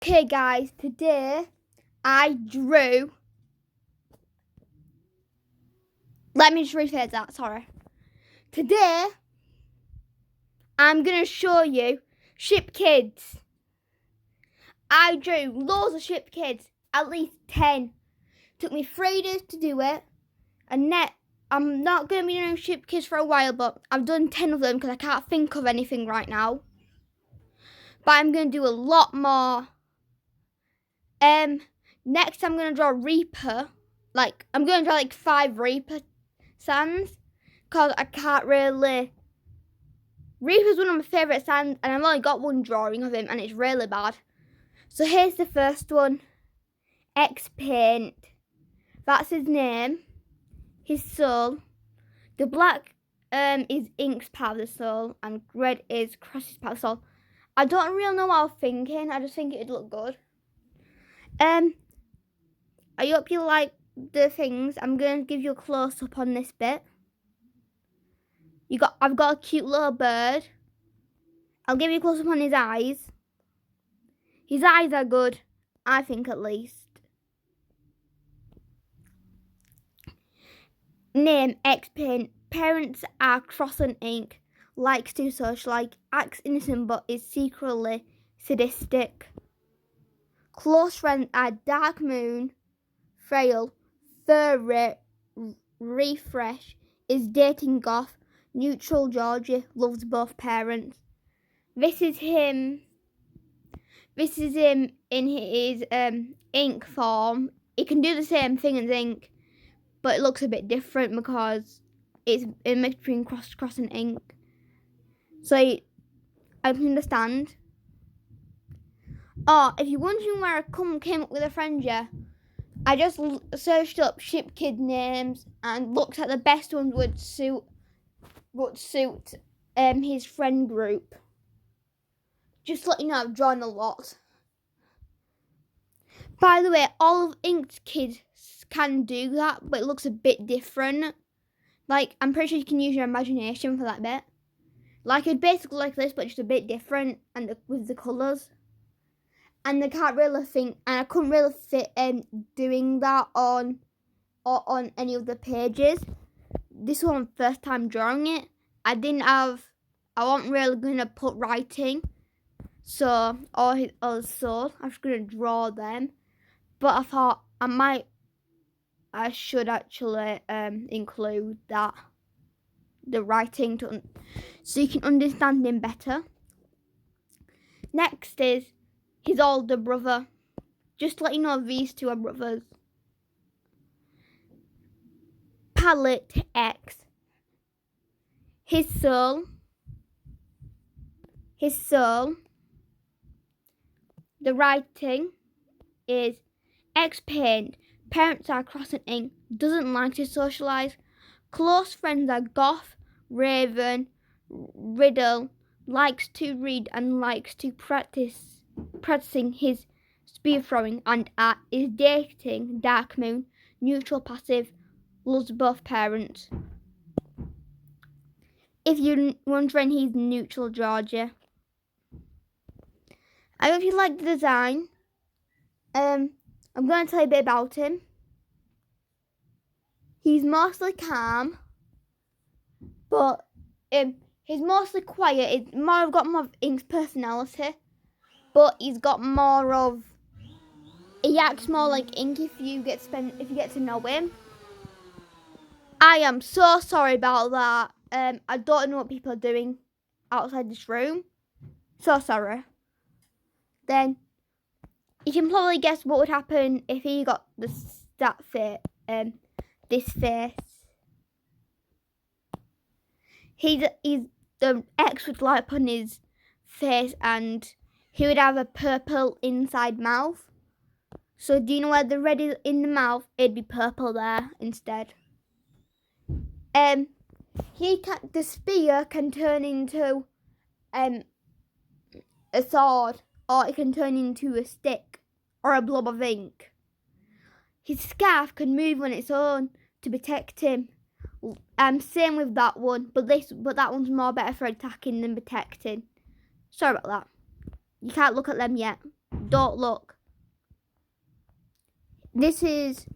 Okay guys, today I drew, let me just rephrase that, sorry. Today I'm going to show you ship kids. I drew loads of ship kids, at least 10. Took me 3 days to do it, and I'm not going to be doing ship kids for a while, but I've done 10 of them because I can't think of anything right now. But I'm going to do a lot more. Next I'm going to draw Reaper. I'm going to draw 5 Reaper sands, because I can't really. Reaper's one of my favourite sands, and I've only got one drawing of him, and it's really bad. So here's the first one. Xpin. That's his name. His soul. The black is Ink's part of the soul, and red is Cross's part of the soul. I don't really know what I was thinking. I just think it'd look good. I hope you like the things. I'm going to give you a close-up on this bit. I've got a cute little bird. I'll give you a close-up on his eyes. His eyes are good, I think, at least. Name, Xpin. Parents are Cross and Ink. Likes to socialise. Acts innocent but is secretly sadistic. Close friends are Dark Moon, Frail, Furry, Refresh, is dating Goth, Neutral Georgie, loves both parents. This is him in his ink form. He can do the same thing as ink, but it looks a bit different because it's a mix between cross and ink. So I can understand. Oh, if you're wondering where I came up with a friend, yeah, I just searched up ship kid names and looked at the best ones would suit his friend group. Just to let you know, I've drawn a lot. By the way, all of Ink's kids can do that, but it looks a bit different. I'm pretty sure you can use your imagination for that bit. It's basically like this, but just a bit different, and with the colours. And I can't really think, and I couldn't really fit doing that on any of the pages. This was my first time drawing it. I wasn't really gonna put writing, so all his other souls, I was gonna draw them. But I thought I should actually include the writing so you can understand him better. Next is his older brother. Just to let you know, these two are brothers. Palette X. His soul. The writing is Xpin. Parents are Cross and Ink. Doesn't like to socialise. Close friends are Goth, Raven, Riddle. Likes to read and likes to practicing his spear throwing, and is dating Dark Moon, neutral passive, loves both parents. If you're wondering, he's neutral Georgia. I hope you like the design. I'm going to tell you a bit about him. He's mostly calm, but he's mostly quiet. I've got more of Ink's personality, but he's got more of. He acts more like Ink if you get to know him. I am so sorry about that. I don't know what people are doing outside this room. So sorry. Then you can probably guess what would happen if he got this face. The X would light up on his face, and he would have a purple inside mouth. So do you know where the red is in the mouth? It'd be purple there instead. The spear can turn into a sword, or it can turn into a stick or a blob of ink. His scarf can move on its own to protect him. Same with that one, but that one's more better for attacking than protecting. Sorry about that. You can't look at them yet. Don't look. This is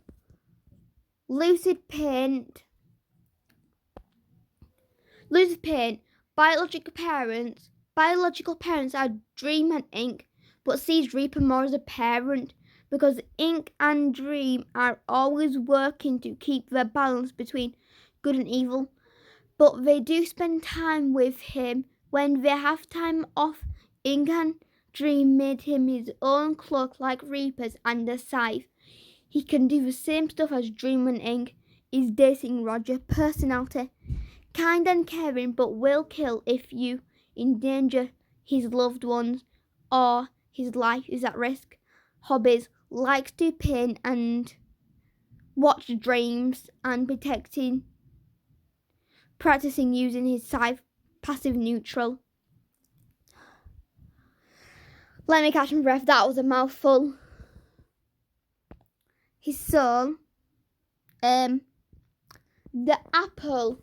lucid paint. Lucid paint. Biological parents are Dream and Ink, but sees Reaper more as a parent because Ink and Dream are always working to keep the balance between good and evil. But they do spend time with him when they have time off. Ink and Dream made him his own cloak like Reaper's and a scythe. He can do the same stuff as Dream and Ink. Is dating Roger. Personality. Kind and caring, but will kill if you endanger his loved ones or his life is at risk. Hobbies. Likes to paint and watch dreams and practicing using his scythe. Passive neutral. Let me catch my breath. That was a mouthful. His soul. The apple.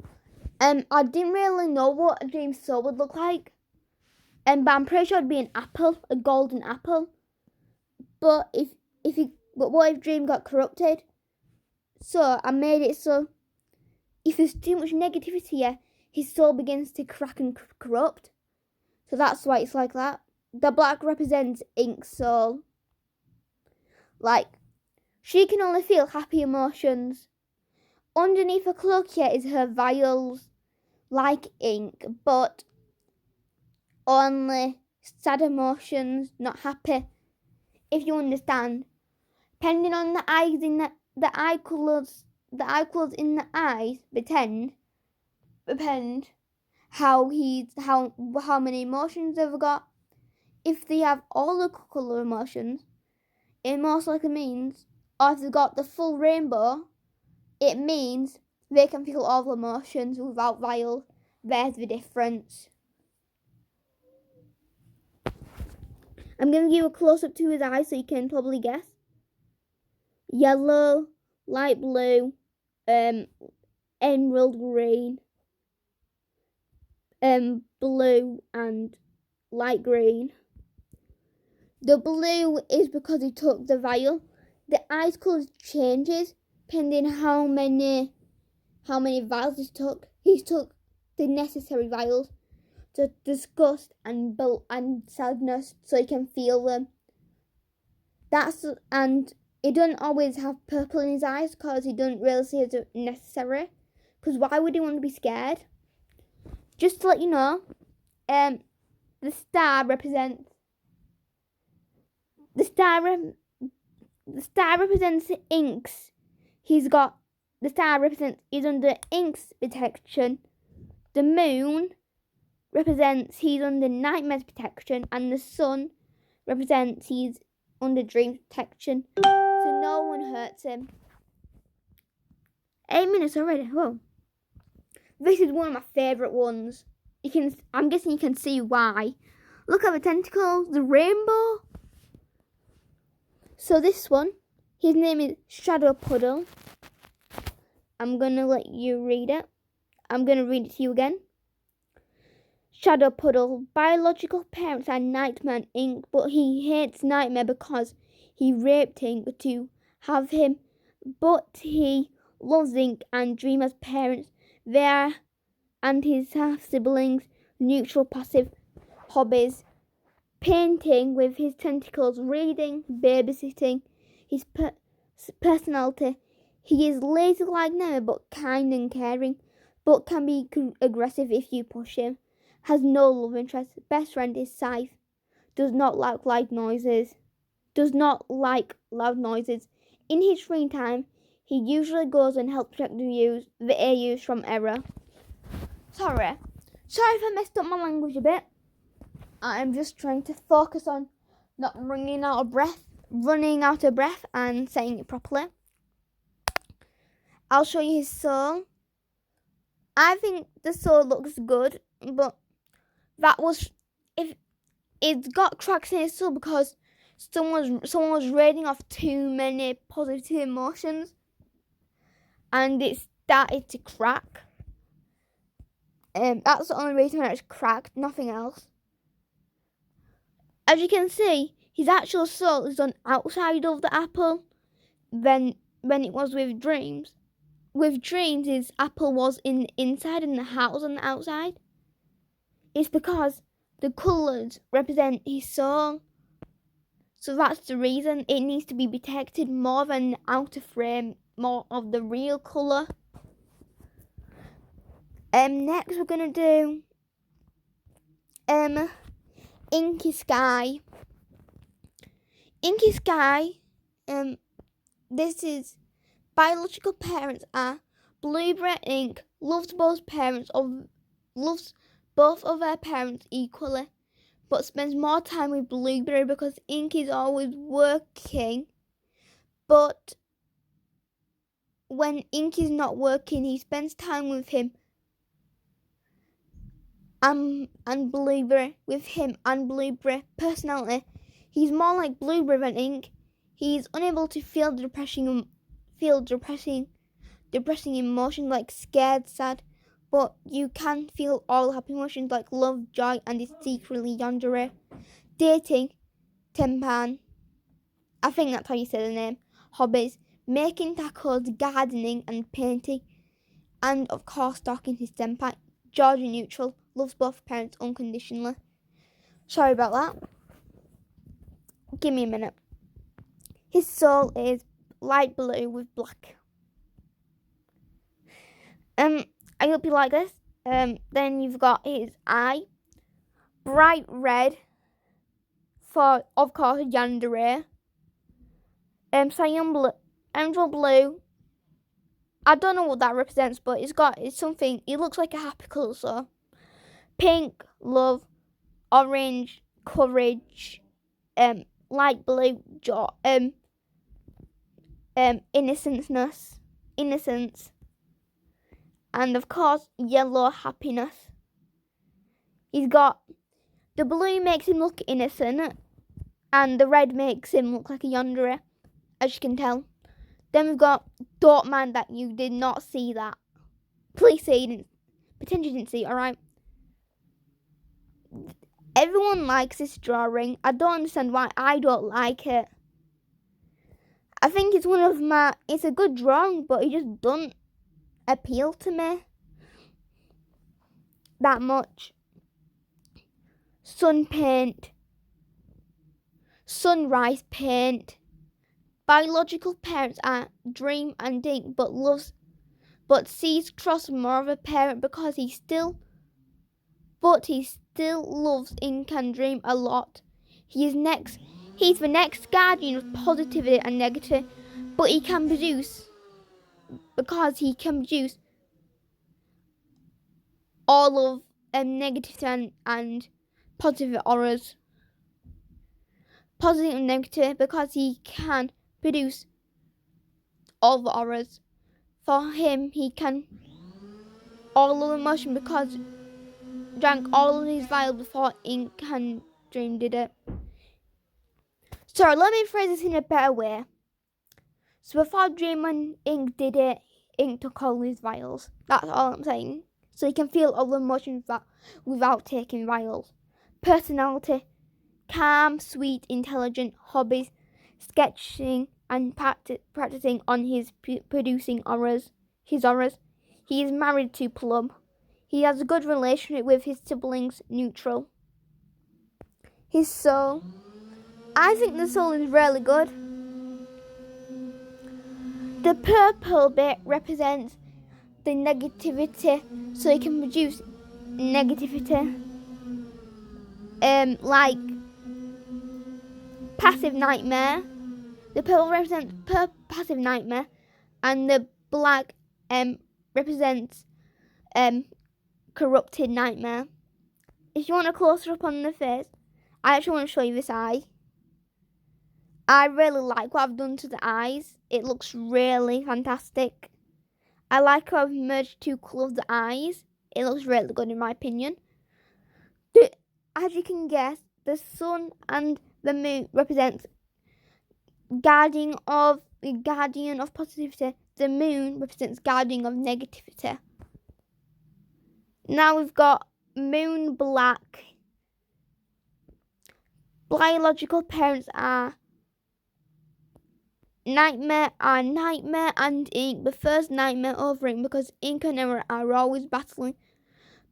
I didn't really know what a dream's soul would look like. But I'm pretty sure it'd be an apple, a golden apple. But what if Dream got corrupted? So I made it so if there's too much negativity here, his soul begins to crack and corrupt. So that's why it's like that. The black represents Ink's soul. Like, she can only feel happy emotions. Underneath her cloak here is her vials, like Ink, but only sad emotions, not happy. If you understand, depending on the eyes in the eye colours in the eyes depend how many emotions they've got. If they have all the colour emotions, it most likely means, or if they've got the full rainbow, it means they can feel all the emotions without vials. There's the difference. I'm going to give a close-up to his eyes so you can probably guess. Yellow, light blue, emerald green, blue and light green. The blue is because he took the vial. The eyes colour changes depending how many vials he took. He took the necessary vials to disgust and sadness so he can feel them. And he doesn't always have purple in his eyes because he doesn't really see it as necessary. Because why would he want to be scared? Just to let you know, the star represents Inks. He's under Ink's protection. The moon represents he's under Nightmare's protection, and the sun represents he's under Dream's protection. So no one hurts him. 8 minutes already. Whoa. This is one of my favourite ones. I'm guessing you can see why. Look at the tentacles, the rainbow. So this one, his name is Shadowpuddle. I'm going to let you read it. I'm going to read it to you again. Shadowpuddle, biological parents are Nightmare and Ink, but he hates Nightmare because he raped Ink to have him. But he loves Ink and Dream as parents. They and his half-siblings, neutral, passive hobbies. Painting with his tentacles, reading, babysitting, his personality. He is lazy like Nightmare, but kind and caring, but can be aggressive if you push him. Has no love interest. Best friend is Scythe. Does not like loud noises. In his free time, he usually goes and helps protect the AUs from error. Sorry if I messed up my language a bit. I'm just trying to focus on not running out of breath and saying it properly. I'll show you his soul. I think the soul looks good, but it's got cracks in his soul because someone was reading off too many positive emotions and it started to crack. That's the only reason why it's cracked, nothing else. As you can see, his actual soul is on outside of the apple when it was with dreams. With dreams, his apple was in the inside and the heart was on the outside. It's because the colours represent his soul. So that's the reason it needs to be protected more than the outer frame, more of the real colour. Next we're gonna do inkysky. Inkysky, this is biological parents are Blueberry Ink loves both of their parents equally, but spends more time with Blueberry because Ink is always working. But when Ink is not working, he spends time with him and Blueberry. With him and Blueberry personality, he's more like Blueberry than Ink. He's unable to feel depressing emotions like scared, sad, but you can feel all happy emotions like love, joy, and is secretly yandere. Dating, tempan, I think that's how you say the name. Hobbies, making tacos, gardening and painting, and of course stalking his senpai. Georgia neutral, loves both parents unconditionally. Sorry about that. Give me a minute. His soul is light blue with black. I hope you like this. Then you've got his eye, bright red, for of course yandere. Cyan blue, emerald blue. I don't know what that represents, but it's something. It looks like a happy colour. So pink, love, orange, courage, light blue, joy, innocence, and of course yellow, happiness. He's got the blue makes him look innocent, and the red makes him look like a yandere, as you can tell. Then we've got Dogman that you did not see that. Please say you didn't. Pretend you didn't see it, alright? Everyone likes this drawing. I don't understand why I don't like it. I think it's it's a good drawing, but it just doesn't appeal to me that much. Sun paint. Sunrise paint. Biological parents are Dream and Ink, but sees Cross more of a parent because he still loves Ink and Dream a lot. He's the next guardian of positivity and negativity, but he can produce all of negative and positive auras. Positive and negative because he can produce all the auras. For him, he can all of emotion because drank all of his vials before Ink and Dream did it. Sorry, let me phrase this in a better way. So before Dream and Ink did it, Ink took all his vials. That's all I'm saying. So he can feel all the emotions without taking vials. Personality, calm, sweet, intelligent. Hobbies, sketching and practicing on his producing auras. His auras. He is married to Plum. He has a good relationship with his siblings. Neutral. His soul. I think the soul is really good. The purple bit represents the negativity, so he can produce negativity. Like passive nightmare. The purple represents passive nightmare, and the black represents corrupted nightmare. If you want a closer up on the face, I actually want to show you this eye. I really like what I've done to the eyes. It looks really fantastic. I like how I've merged two colours of the eyes. It looks really good in my opinion. As you can guess, the sun and the moon represents guardian of positivity. The moon represents guardian of negativity. Now we've got moonblack. Biological parents are Nightmare and Ink. Prefers Nightmare over Ink because Ink and Emma are always battling,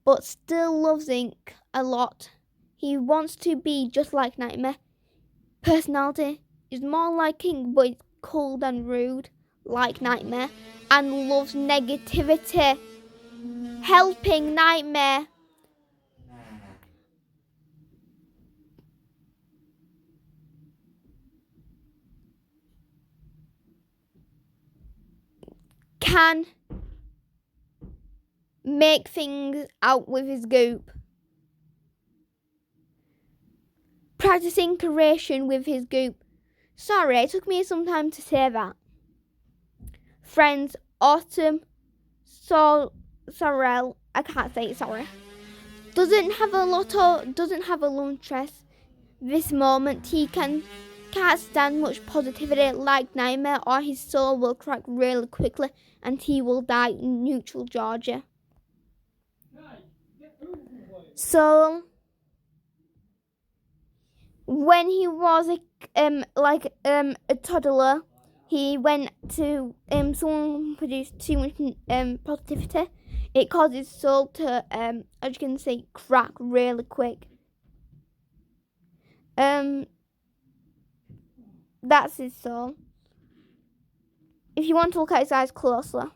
but still loves Ink a lot. He wants to be just like Nightmare. Personality is more like Ink, but is cold and rude like Nightmare, and loves negativity. Helping Nightmare. Can make things out with his goop. Practicing creation with his goop. Sorry, it took me some time to say that. Friends, Autumn, Sorrel, I can't say it, sorry. Doesn't have a love interest. This moment he can't stand much positivity like Nightmare, or his soul will crack really quickly and he will die in neutral Georgia. So when he was a toddler, he went to someone produced too much positivity. It caused his soul to as you can see, crack really quick. That's his soul. If you want to look at his eyes closer,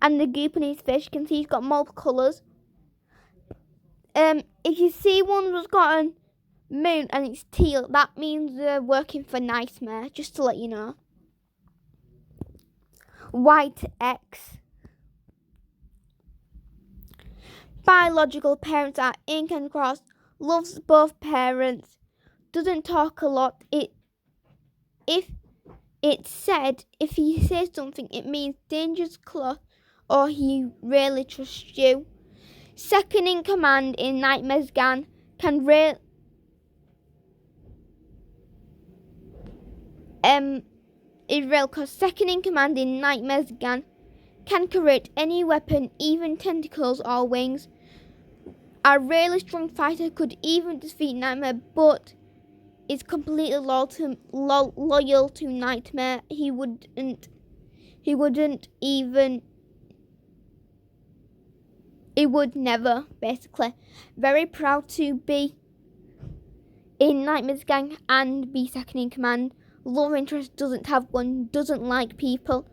and the goop in his face, you can see he's got multiple colours. If you see one that's got a moon and it's teal, that means they're working for Nightmare, just to let you know. White X. Biological parents are Ink and Cross. Loves both parents. Doesn't talk a lot. If it's said, if he says something, it means dangerous close or he really trusts you. Second in command in Nightmare's gang can cause second in command in Nightmare's gang can create any weapon, even tentacles or wings. A really strong fighter could even defeat Nightmare, but is completely loyal to Nightmare. He wouldn't even. He would never, basically. Very proud to be in Nightmare's gang and be second in command. Love interest, doesn't have one, doesn't like people.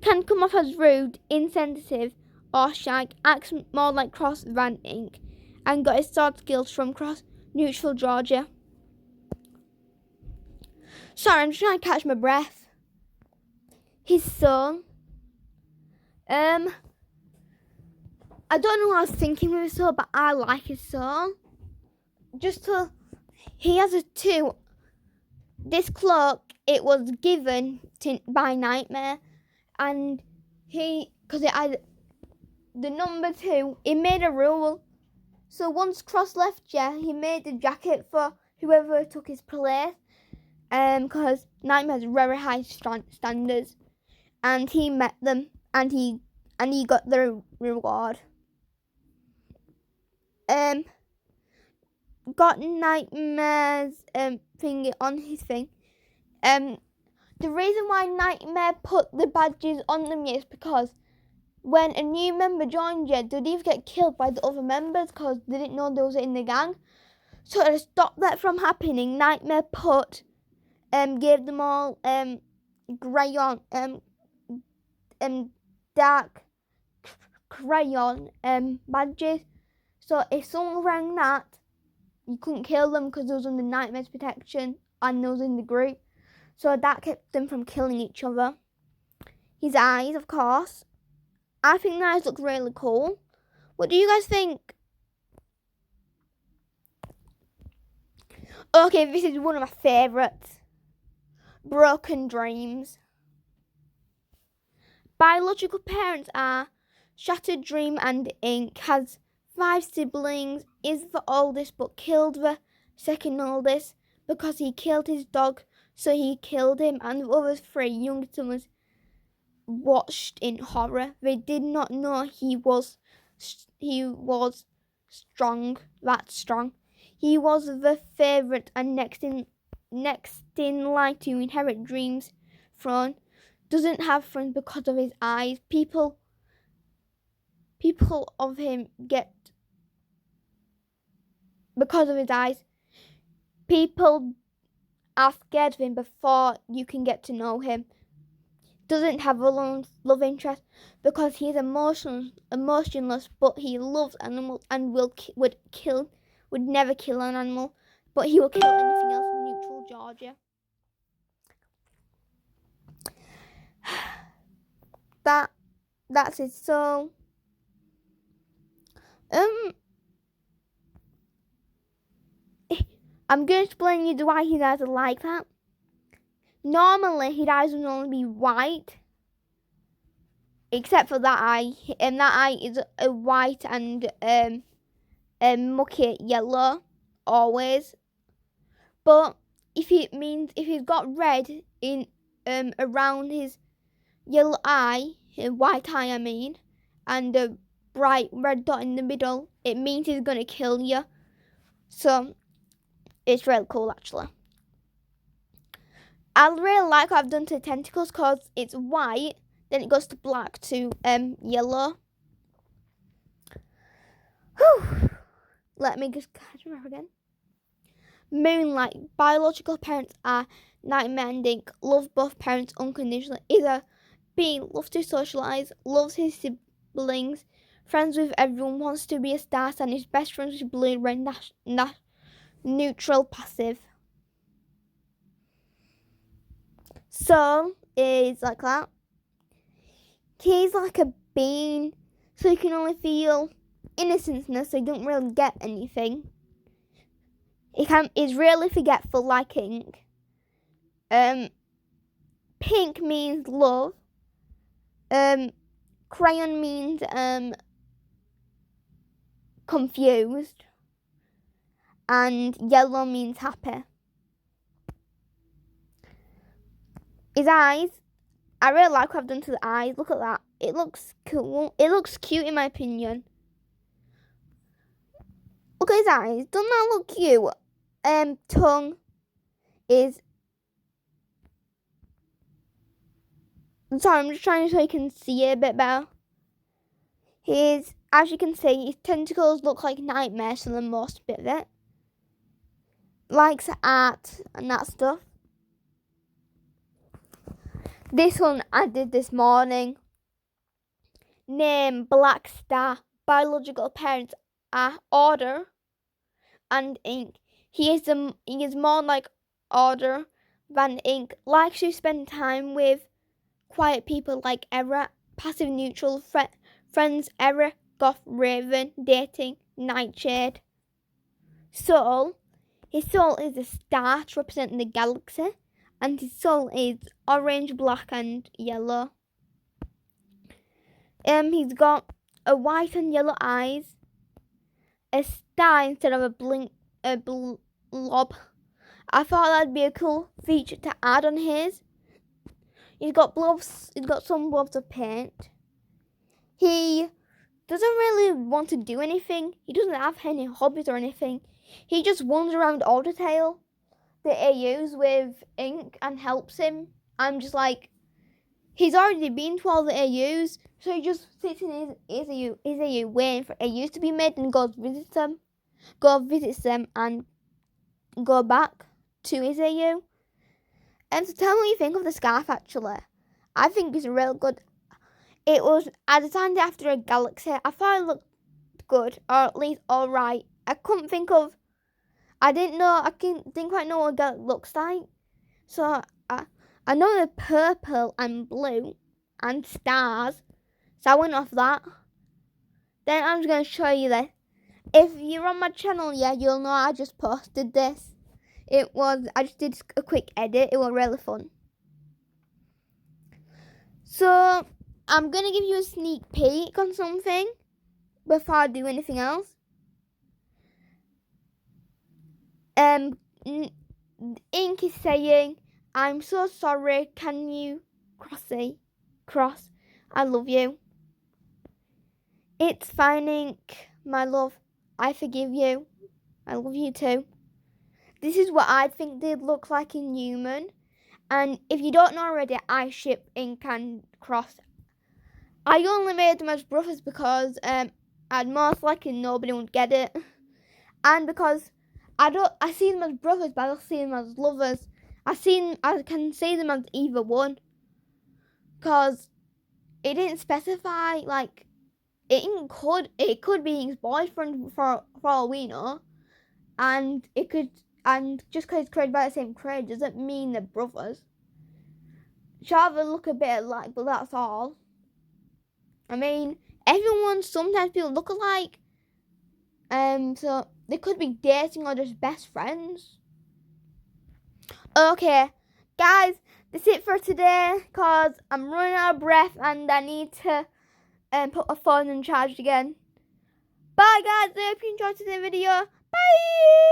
Can come off as rude, insensitive, or shy. Acts more like Cross than Ink. And got his sword skills from Cross, neutral Georgia. Sorry, I'm just trying to catch my breath. His song. I don't know what I was thinking with his song, but I like his song. He has a 2. This cloak, it was given by Nightmare, and because it had the number 2, he made a rule. So once Cross left, he made a jacket for whoever took his place, because Nightmare has very high standards, and he met them, and he got the reward. Got Nightmare's thing on his thing. The reason why Nightmare put the badges on them is because when a new member joined they'd either get killed by the other members because they didn't know they was in the gang. So to stop that from happening, Nightmare gave them all crayon dark crayon badges. So if someone rang that, you couldn't kill them because they was under Nightmare's protection and they was in the group. So that kept them from killing each other. His eyes, of course. I think the eyes look really cool. What do you guys think? Okay, this is one of my favourites. Broken Dreams. Biological parents are Shattered Dream and Ink. Has 5 siblings, is the oldest but killed the second oldest because he killed his dog, so he killed him, and the other 3 young siblings watched in horror. They did not know he was strong. That's strong. He was the favourite and next in line to inherit Dream's throne. Doesn't have friends because of his eyes. People of him get because of his eyes. People are scared of him before you can get to know him. Doesn't have a love interest because he's emotionless, but he loves animals and would never kill an animal, but he will kill anything else in neutral Georgia. That's it. So I'm going to explain you why his eyes are like that. Normally, his eyes would only be white, except for that eye, and that eye is a white and mucky yellow always. But if he's got red in around his yellow eye, his white eye, I mean, and a bright red dot in the middle, it means he's gonna kill you. So it's really cool, actually. I really like what I've done to the tentacles because it's white, then it goes to black to yellow. Whew. Let me just catch my breath again. Moonlight. Biological parents are Nightmare and Ink. Love both parents unconditionally. Is a being, loves to socialise, loves his siblings, friends with everyone, wants to be a star, and is best friends with Blue, red, neutral, passive. So is like that. He's like a bean, so he can only feel innocence, so he don't really get anything. He's really forgetful like Ink. Pink means love. Crayon means confused. And yellow means happy. His eyes, I really like what I've done to the eyes. Look at that. It looks cool. It looks cute in my opinion. Look at his eyes. Doesn't that look cute? Tongue is... Sorry, I'm just trying so you can see it a bit better. As you can see, his tentacles look like nightmares for the most bit of it. Likes art and that stuff. This one I did this morning. Name, Black Star. Biological parents are Order and Ink. He is more like Order than Ink. Likes to spend time with quiet people like Error. Passive neutral friends Error, Goth, Raven, dating, Nightshade. Soul. His soul is a star representing the galaxy. And his soul is orange, black and yellow. He's got a white and yellow eyes, a star instead of a blob. I thought that'd be a cool feature to add on his. He's got some blobs of paint. He doesn't really want to do anything. He doesn't have any hobbies or anything. He just wanders around Ottertail, the AUs, with Ink and helps him. I'm just like, he's already been to all the AUs, so he just sits in his AU waiting for AUs to be made and visits them and go back to his AU. And so tell me what you think of the scarf actually. I think it's real good. It was, I designed it after a galaxy. I thought it looked good, or at least alright. I didn't quite know what a galaxy looks like. So I know the purple and blue and stars. So I went off that. Then I'm just going to show you this. If you're on my channel, yeah, you'll know I just posted this. I just did a quick edit. It was really fun. So I'm going to give you a sneak peek on something before I do anything else. Ink is saying, I'm so sorry, can you cross, I love you. It's fine, Ink, my love. I forgive you. I love you too. This is what I think they'd look like in human. And if you don't know already, I ship Ink and Cross. I only made them as brothers because I'd most likely nobody would get it. And because I see them as brothers, but I don't see them as lovers. I can see them as either one. Because it didn't specify, like, it could be his boyfriend for all we know. And just because it's created by the same creator doesn't mean they're brothers. Sure, they look a bit alike, but that's all. I mean, sometimes people look alike. So they could be dating or just best friends. Okay, guys, that's it for today, because I'm running out of breath and I need to put my phone in charge again. Bye, guys. I hope you enjoyed today's video. Bye!